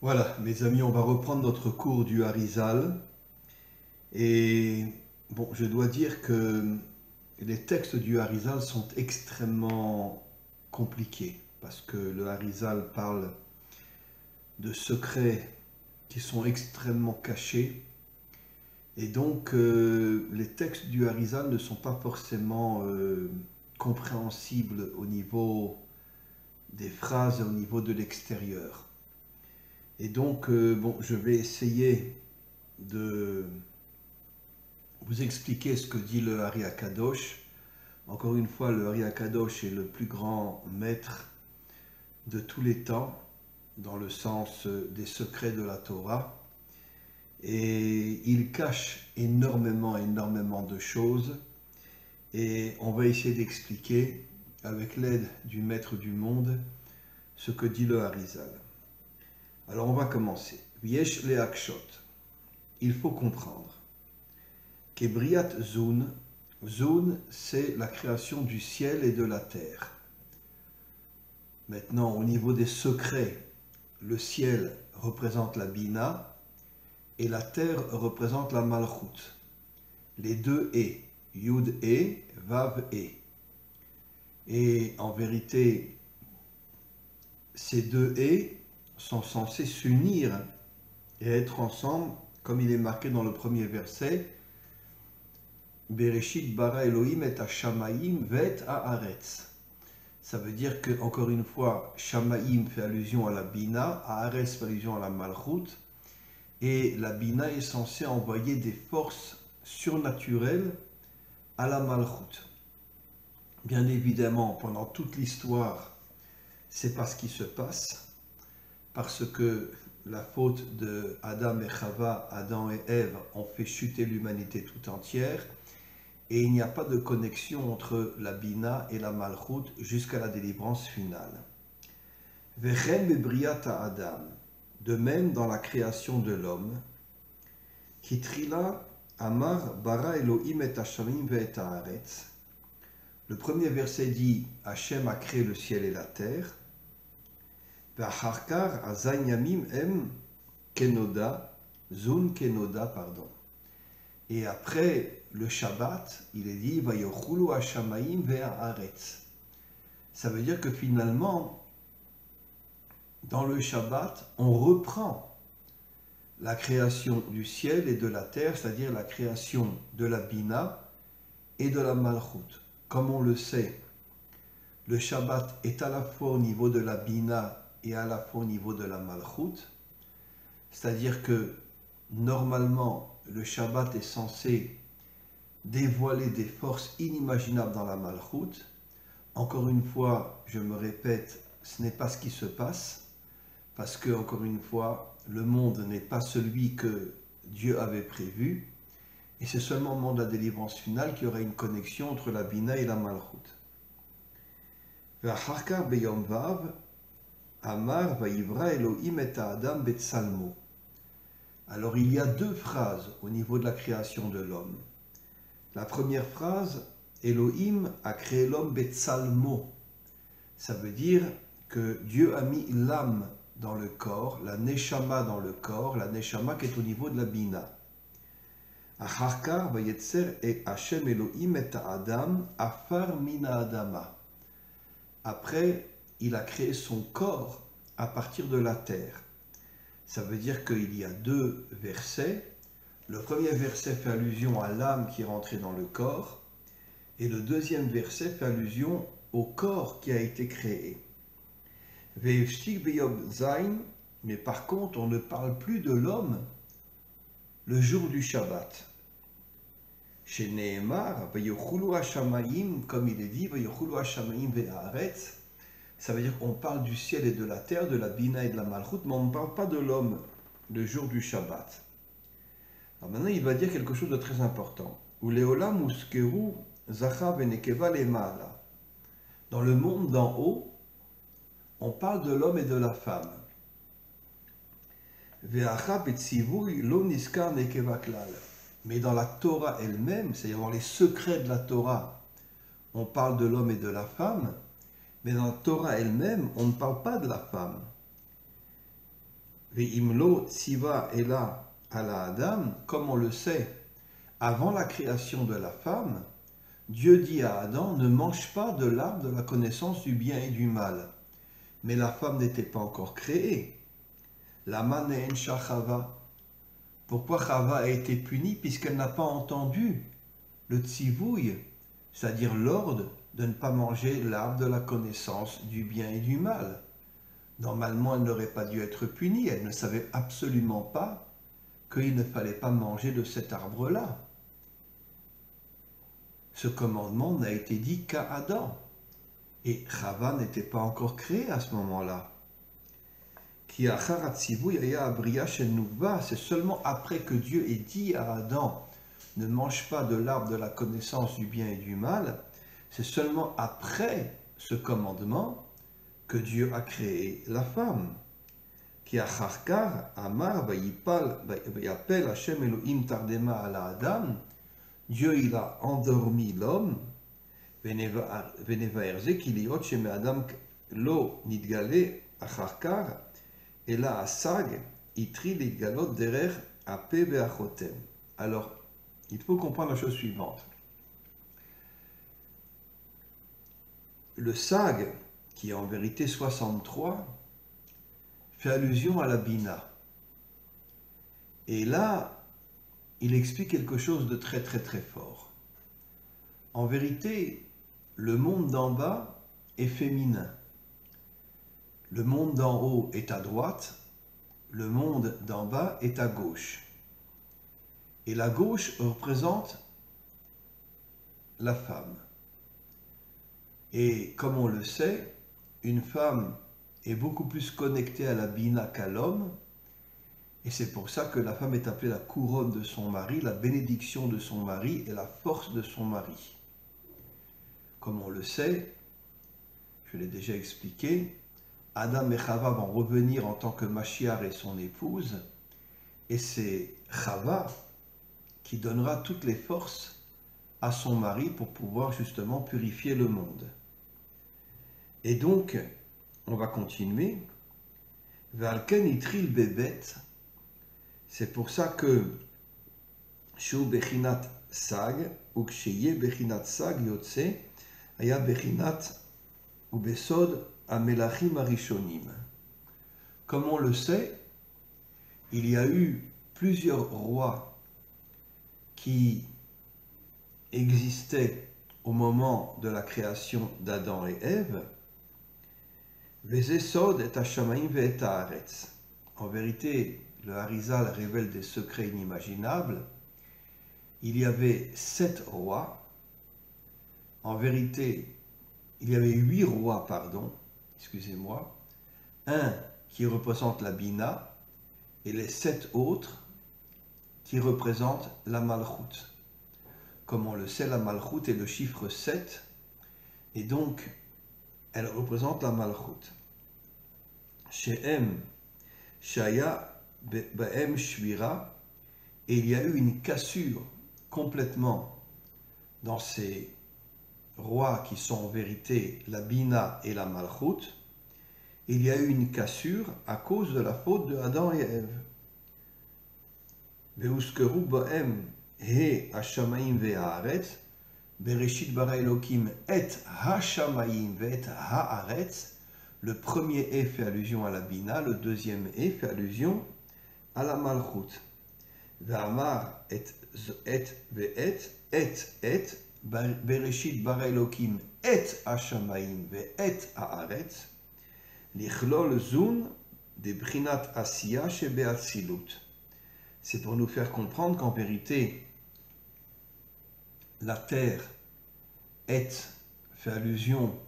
Voilà, mes amis, on va reprendre notre cours du Harizal. Et bon, je dois dire que les textes du Harizal sont extrêmement compliqués parce que le Harizal parle de secrets qui sont extrêmement cachés. Et donc, les textes du Harizal ne sont pas forcément compréhensibles au niveau des phrases, au niveau de l'extérieur. Et donc, bon, je vais essayer de vous expliquer ce que dit le Hari Akadosh. Encore une fois, le Hari Akadosh est le plus grand maître de tous les temps, dans le sens des secrets de la Torah. Et il cache énormément de choses. Et on va essayer d'expliquer, avec l'aide du maître du monde, ce que dit le Harizal. Alors on va commencer. Viesh le Akshot. Il faut comprendre. Kebriat Zun. Zun, c'est la création du ciel et de la terre. Maintenant, au niveau des secrets, le ciel représente la Bina et la terre représente la Malchut. Les deux et, Yud et, Vav et. Et en vérité, ces deux et sont censés s'unir et être ensemble, comme il est marqué dans le premier verset. Bereshit bara Elohim et Shamaim vet haaretz. Ça veut dire que, encore une fois, Shamaim fait allusion à la Bina, Haaretz fait allusion à la Malchut, et la Bina est censée envoyer des forces surnaturelles à la Malchut. Bien évidemment, pendant toute l'histoire, c'est pas ce qui se passe, parce que la faute de Adam et Chava, Adam et Ève, ont fait chuter l'humanité tout entière, et il n'y a pas de connexion entre la Bina et la Malchut jusqu'à la délivrance finale. Vechem bebriata Adam, de même dans la création de l'homme, qui trila Amar bara Elohim et Hashamim ve'et haaretz. Le premier verset dit Hachem a créé le ciel et la terre. Ve'acharkar azayin yamim em kenoda, zun kenoda, pardon. Et après le Shabbat, il est dit Vayochulu Hashamaim ve'haaretz. Ça veut dire que finalement, dans le Shabbat, on reprend la création du ciel et de la terre, c'est-à-dire la création de la Bina et de la Malchut. Comme on le sait, le Shabbat est à la fois au niveau de la Bina et à la fois au niveau de la Malchut, c'est-à-dire que normalement, le Shabbat est censé dévoiler des forces inimaginables dans la Malchut. Encore une fois, je me répète, ce n'est pas ce qui se passe, parce que, encore une fois, le monde n'est pas celui que Dieu avait prévu, et c'est seulement au moment de la délivrance finale qu'il y aura une connexion entre la Bina et la Malchut. V'acharkar beyom vav, amar va'ivra Elohim et Adam betsalmo. Alors il y a deux phrases au niveau de la création de l'homme. La première phrase, Elohim a créé l'homme betsalmo. Ça veut dire que Dieu a mis l'âme dans le corps, la neshama dans le corps, la neshama qui est au niveau de la bina. Acharkar vayetzer et Hashem Elohim et Adam afar mina adama. Après, il a créé son corps à partir de la terre. Ça veut dire qu'il y a deux versets. Le premier verset fait allusion à l'âme qui est rentrée dans le corps, et le deuxième verset fait allusion au corps qui a été créé. Mais par contre, on ne parle plus de l'homme le jour du Shabbat. Chez Nehemar, comme il est dit, ça veut dire qu'on parle du ciel et de la terre, de la Bina et de la Malchut, mais on ne parle pas de l'homme le jour du Shabbat. Alors maintenant, il va dire quelque chose de très important. Dans le monde d'en haut, on parle de l'homme et de la femme. Mais dans la Torah elle-même, c'est-à-dire dans les secrets de la Torah, on parle de l'homme et de la femme, mais dans la Torah elle-même, on ne parle pas de la femme. Ve'imlo tziva ela ala Adam, comme on le sait, avant la création de la femme, Dieu dit à Adam, ne mange pas de l'arbre de la connaissance du bien et du mal. Mais la femme n'était pas encore créée. La manen Chava. Pourquoi Chava a été punie? Puisqu'elle n'a pas entendu le tzivouille, c'est-à-dire l'ordre de ne pas manger l'arbre de la connaissance du bien et du mal. Normalement, elle n'aurait pas dû être punie. Elle ne savait absolument pas qu'il ne fallait pas manger de cet arbre-là. Ce commandement n'a été dit qu'à Adam. Et Chava n'était pas encore créée à ce moment-là. C'est seulement après que Dieu ait dit à Adam, ne mange pas de l'arbre de la connaissance du bien et du mal, c'est seulement après ce commandement que Dieu a créé la femme. Qui acharkar amar vayapel Hashem Elohim tardema ala Adam, Dieu il a endormi l'homme, venevaerze kiliot sheme Adam lo nidgale acharkar, et là asag itri nidgalot derer ape veachotem. Alors, il faut comprendre la chose suivante. Le sag, qui est en vérité 63, fait allusion à la Bina. Et là, il explique quelque chose de très très très fort. En vérité, le monde d'en bas est féminin. Le monde d'en haut est à droite, le monde d'en bas est à gauche. Et la gauche représente la femme. Et comme on le sait, une femme est beaucoup plus connectée à la Bina qu'à l'homme, et c'est pour ça que la femme est appelée la couronne de son mari, la bénédiction de son mari et la force de son mari. Comme on le sait, je l'ai déjà expliqué, Adam et Chava vont revenir en tant que Mashiach et son épouse, et c'est Chava qui donnera toutes les forces à son mari pour pouvoir justement purifier le monde. Et donc, on va continuer. Valken itril bebet, c'est pour ça que Shu bechinat sag, ou kshiye bechinat sag yotse, aya bechinat ou besod amelachim arishonim. Comme on le sait, il y a eu plusieurs rois qui existaient au moment de la création d'Adam et Ève. Vezesod et Hashamaim ve'et haaretz. En vérité, le Harizal révèle des secrets inimaginables. Il y avait 7 rois. En vérité, il y avait 8 rois, excusez-moi. Un qui représente la Bina et les 7 autres qui représentent la Malchut. Comme on le sait, la Malchut est le chiffre 7 et donc elle représente la Malchut. She'em, Shaya, Ba'em, Shvira, et il y a eu une cassure complètement dans ces rois qui sont en vérité la Bina et la Malchut. Il y a eu une cassure à cause de la faute de Adam et Ève. Ve'uskeru Ba'em, He, Hashamaim ve'haaretz, Bereshit bara Elokim et Hashamaim ve'et haaretz. Le premier E fait allusion à la Bina, le deuxième E fait allusion à la Malchut. Ve'amar et ve'et Bereshit bara Elokim et Hashamaim ve'et haaretz lichlol zun de brinat asiya shebe'atzilut. C'est pour nous faire comprendre qu'en vérité, la terre est fait allusion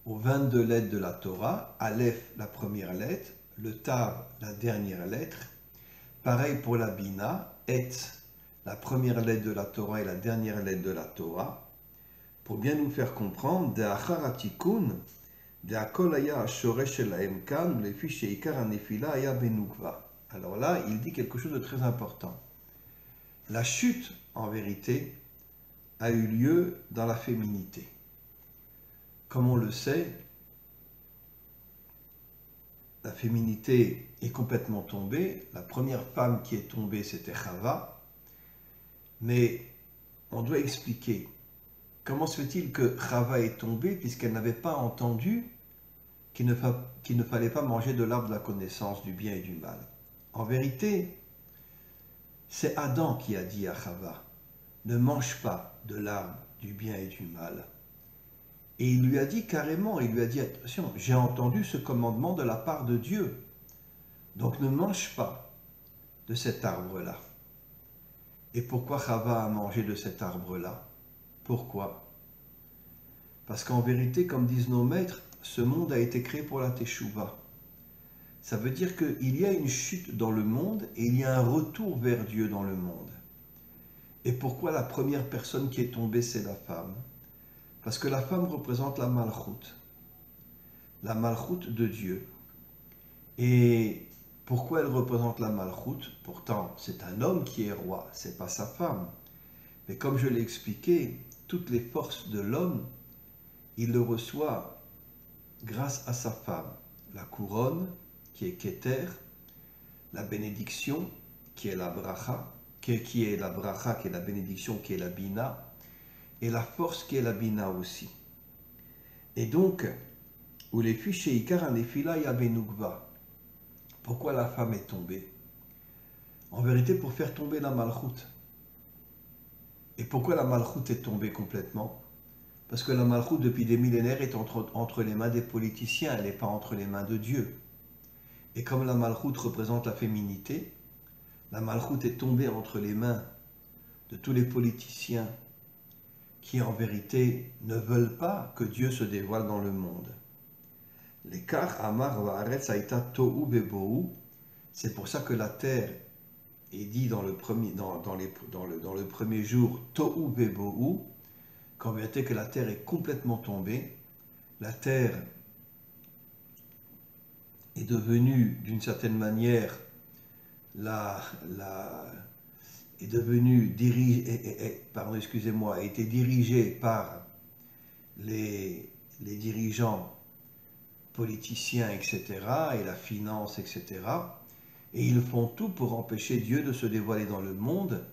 aux 22 lettres de la Torah, Aleph la première lettre, le Tav la dernière lettre. Pareil pour la Bina, Et la première lettre de la Torah et la dernière lettre de la Torah. Pour bien nous faire comprendre, de Achar Atikun, de Akol Aya Shoresh El Haemkan, le fiche Ikar Anefila Aya Benukva. Alors là, il dit quelque chose de très important. La chute, en vérité, a eu lieu dans la féminité. Comme on le sait, la féminité est complètement tombée. La première femme qui est tombée, c'était Chava. Mais on doit expliquer comment se fait-il que Chava est tombée puisqu'elle n'avait pas entendu qu'il ne fallait pas manger de l'arbre de la connaissance du bien et du mal. En vérité, c'est Adam qui a dit à Chava, ne mange pas de l'arbre du bien et du mal. Et il lui a dit carrément, il lui a dit, attention, j'ai entendu ce commandement de la part de Dieu. Donc ne mange pas de cet arbre-là. Et pourquoi Chava a mangé de cet arbre-là? Pourquoi? Parce qu'en vérité, comme disent nos maîtres, ce monde a été créé pour la Teshuvah. Ça veut dire qu'il y a une chute dans le monde et il y a un retour vers Dieu dans le monde. Et pourquoi la première personne qui est tombée, c'est la femme? Parce que la femme représente la Malchut de Dieu. Et pourquoi elle représente la Malchut? Pourtant, c'est un homme qui est roi, c'est pas sa femme. Mais comme je l'ai expliqué, toutes les forces de l'homme, il le reçoit grâce à sa femme. La couronne, qui est Keter, la bénédiction, qui est la bracha, qui est la bénédiction, qui est la bina, et la force qui est la bina aussi. Et donc, où les filles chez Ikar, en Nefila, Yabenukva. Pourquoi la femme est tombée? En vérité, pour faire tomber la Malchut. Et pourquoi la Malchut est tombée complètement? Parce que la Malchut, depuis des millénaires, est entre les mains des politiciens, elle n'est pas entre les mains de Dieu. Et comme la Malchut représente la féminité, la Malchut est tombée entre les mains de tous les politiciens qui, en vérité, ne veulent pas que Dieu se dévoile dans le monde. L'écart Amar Vaaretz Aïta Tohu Bebohu, c'est pour ça que la terre est dit dans le premier jour Tohu Bebohu, qu'en vérité que la terre est complètement tombée. La terre est devenue d'une certaine manière a été dirigée par les dirigeants politiciens, etc., et la finance, etc., et ils font tout pour empêcher Dieu de se dévoiler dans le monde.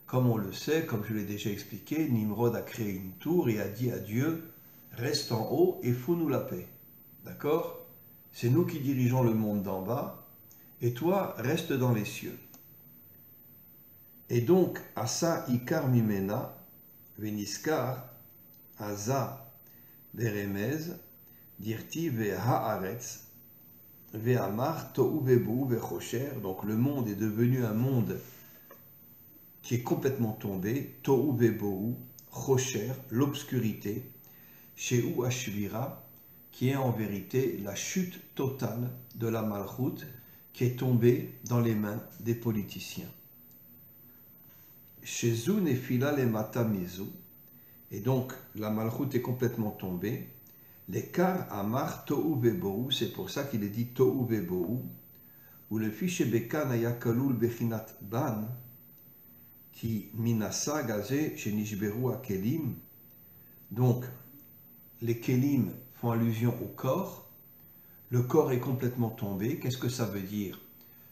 Comme on le sait, comme je l'ai déjà expliqué, Nimrod a créé une tour et a dit à Dieu, reste en haut et fous-nous la paix. D'accord? C'est nous qui dirigeons le monde d'en bas, et toi, reste dans les cieux. Et donc, Asa Ikar Mimena, Veniskar, Asa Beremez, Dirti Haaretz, Ve'amar Tohu Bebu Ve'chosher. Donc le monde est devenu un monde qui est complètement tombé, Tohu Bebu, Chosher, l'obscurité, Shehu Ashvira, qui est en vérité la chute totale de la Malchut, qui est tombée dans les mains des politiciens. Shezu Nefila le Matamizu, et donc la Malchut est complètement tombée. L'écart Amar Tohu Bebohu, c'est pour ça qu'il est dit Tohu Bebohu, où le fiche Bekan Ayakalul Bechinat Ban, qui Minasa Gazé Shenishberu Akelim. Donc, les Kelim font allusion au corps. Le corps est complètement tombé. Qu'est-ce que ça veut dire?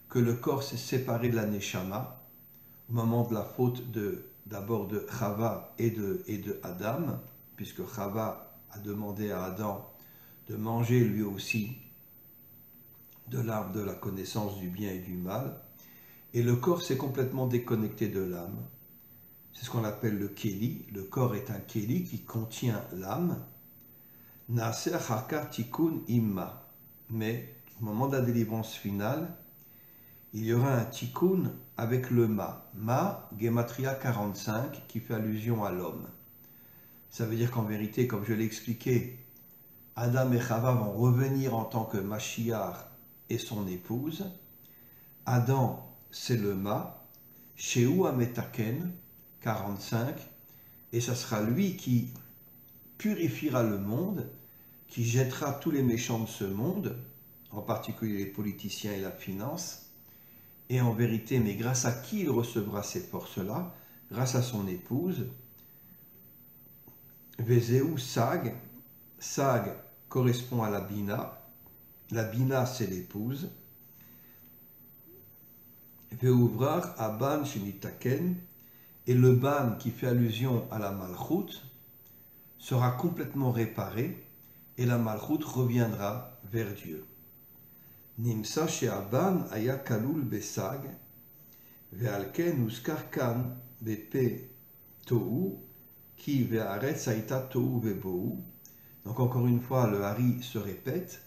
Que le corps s'est séparé de la Neshama au moment de la faute d'abord de Chava et de Adam, puisque Chava a demandé à Adam de manger lui aussi de l'arbre de la connaissance du bien et du mal, et le corps s'est complètement déconnecté de l'âme. C'est ce qu'on appelle le Kéli. Le corps est un Kéli qui contient l'âme. Naaser Hakar Tikkun Imma. Mais au moment de la délivrance finale, il y aura un Tikkun avec le Ma. Ma, Gematria 45, qui fait allusion à l'homme. Ça veut dire qu'en vérité, comme je l'ai expliqué, Adam et Chava vont revenir en tant que Mashiach et son épouse. Adam, c'est le Ma. Shehu Ametaken, 45, et ça sera lui qui purifiera le monde, qui jettera tous les méchants de ce monde, en particulier les politiciens et la finance, et en vérité, mais grâce à qui il recevra ces forces-là? Grâce à son épouse. Vezeu Sag, Sag correspond à la Bina, La Bina, c'est l'épouse. Ve'uvrar aban shenitaken, et le ban qui fait allusion à la Malchut sera complètement réparé et la Malchut reviendra vers Dieu. Nimsa she'aban aya kalul besag ve'alken uskar kan bepe tohu ki ve'aretz haïta tohu ve'bohu. Donc encore une fois, le Hari se répète,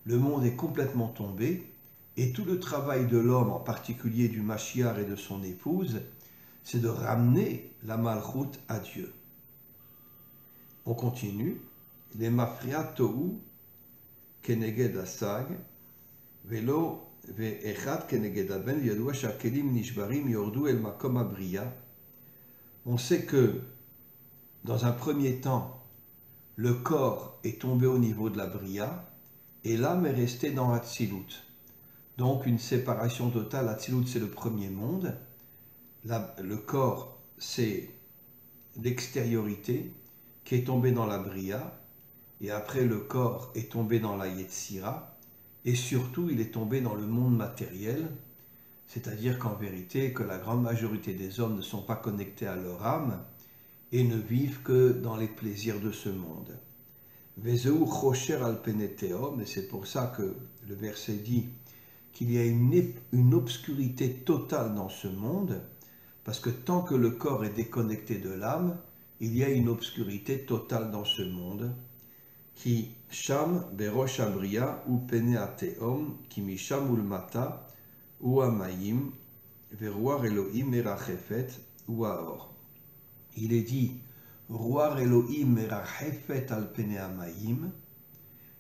le monde est complètement tombé et tout le travail de l'homme, en particulier du Mashiach et de son épouse, c'est de ramener la Malchut à Dieu. On continue. Les mafria tohu keneged asag velo ve'echad keneged aben yadua shakelim nishbarim yordu el makom abriya. On sait que dans un premier temps, le corps est tombé au niveau de la Bria et l'âme est restée dans Hatzilut. Donc une séparation totale. Hatzilut, c'est le premier monde. Le corps, c'est l'extériorité qui est tombé dans la Bria, et après le corps est tombé dans la Yetzira, et surtout il est tombé dans le monde matériel, c'est-à-dire qu'en vérité, que la grande majorité des hommes ne sont pas connectés à leur âme et ne vivent que dans les plaisirs de ce monde. Vezeu chocher al peneteom, et c'est pour ça que le verset dit qu'il y a une obscurité totale dans ce monde, parce que tant que le corps est déconnecté de l'âme, il y a une obscurité totale dans ce monde, qui sham berosh abria ou pene ateom, qui misham ulmata ou amayim, veruar Elohim merachefet ou aor. Il est dit ruar Elohim merachefet al pene amayim.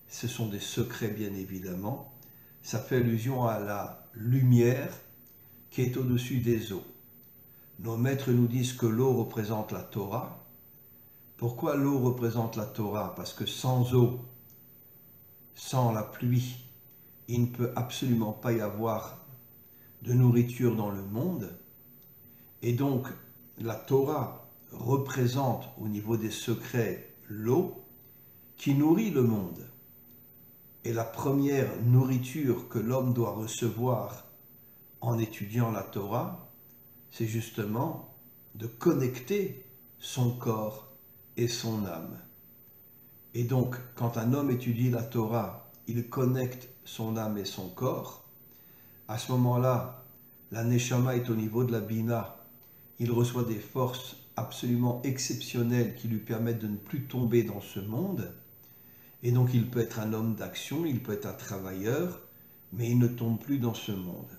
Ce sont des secrets bien évidemment. Ça fait allusion à la lumière qui est au-dessus des eaux. Nos maîtres nous disent que l'eau représente la Torah. Pourquoi l'eau représente la Torah? Parce que sans eau, sans la pluie, il ne peut absolument pas y avoir de nourriture dans le monde. Et donc, la Torah représente au niveau des secrets l'eau qui nourrit le monde. Et la première nourriture que l'homme doit recevoir en étudiant la Torah, c'est justement de connecter son corps et son âme. Et donc, quand un homme étudie la Torah, il connecte son âme et son corps. À ce moment-là, la Neshama est au niveau de la Bina. Il reçoit des forces absolument exceptionnelles qui lui permettent de ne plus tomber dans ce monde. Et donc, il peut être un homme d'action, il peut être un travailleur, mais il ne tombe plus dans ce monde.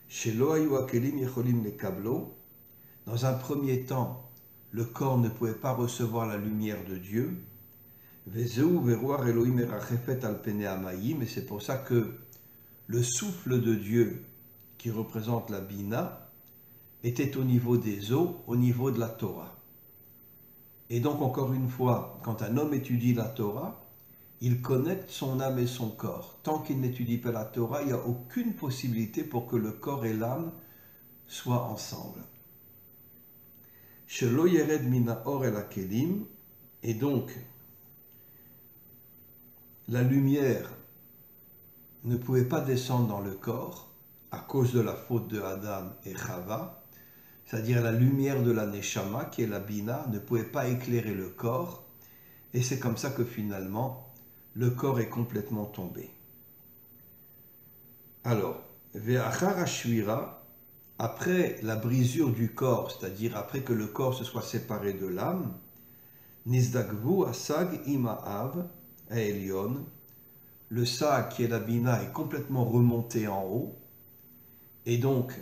Shelo hayu hakelim yecholim lekablo. Dans un premier temps, le corps ne pouvait pas recevoir la lumière de Dieu. Vezeu veruar Elohim erachefet al pene amayim, et c'est pour ça que le souffle de Dieu, qui représente la Bina, était au niveau des eaux, au niveau de la Torah. Et donc, encore une fois, quand un homme étudie la Torah, il connecte son âme et son corps. Tant qu'il n'étudie pas la Torah, il n'y a aucune possibilité pour que le corps et l'âme soient ensemble. Shelo yered mina or el hakelim, et donc la lumière ne pouvait pas descendre dans le corps à cause de la faute de Adam et Chava, c'est-à-dire la lumière de la Neshama, qui est la Bina, ne pouvait pas éclairer le corps, et c'est comme ça que finalement le corps est complètement tombé. Alors, ve'achar hashvira, après la brisure du corps, c'est-à-dire après que le corps se soit séparé de l'âme, Nizdagvu asag ima'av aelion, le sag qui est la Bina est complètement remonté en haut, et donc,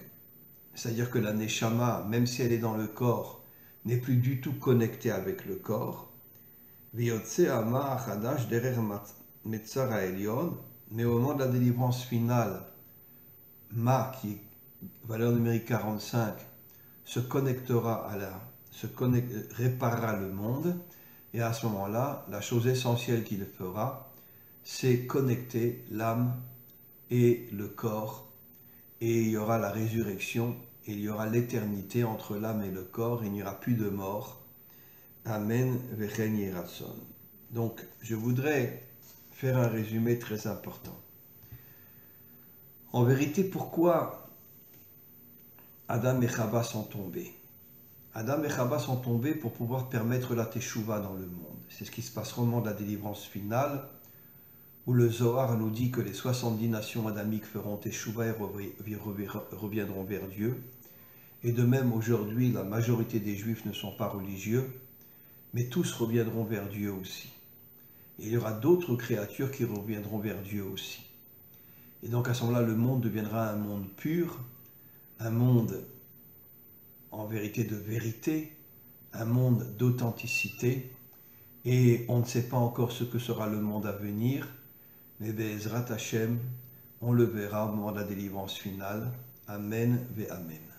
c'est-à-dire que la Neshama, même si elle est dans le corps, n'est plus du tout connectée avec le corps. Veyotse ama achadash derer metzar aelion, mais au moment de la délivrance finale, Ma, qui est valeur numérique 45, se connectera réparera le monde, et à ce moment-là, la chose essentielle qu'il fera, c'est connecter l'âme et le corps, et il y aura la résurrection, et il y aura l'éternité entre l'âme et le corps, et il n'y aura plus de mort. Amen vechen yeratson. Donc, je voudrais faire un résumé très important. En vérité, pourquoi Adam et Chava sont tombés? Adam et Chava sont tombés pour pouvoir permettre la teshuva dans le monde. C'est ce qui se passe au moment de la délivrance finale, où le Zohar nous dit que les 70 nations adamiques feront teshuva et reviendront vers Dieu. Et de même, aujourd'hui, la majorité des Juifs ne sont pas religieux, mais tous reviendront vers Dieu aussi. Et il y aura d'autres créatures qui reviendront vers Dieu aussi. Et donc à ce moment-là, le monde deviendra un monde pur, un monde en vérité de vérité, un monde d'authenticité, et on ne sait pas encore ce que sera le monde à venir, mais Be'ezrat Hashem, on le verra au moment de la délivrance finale. Amen ve Amen.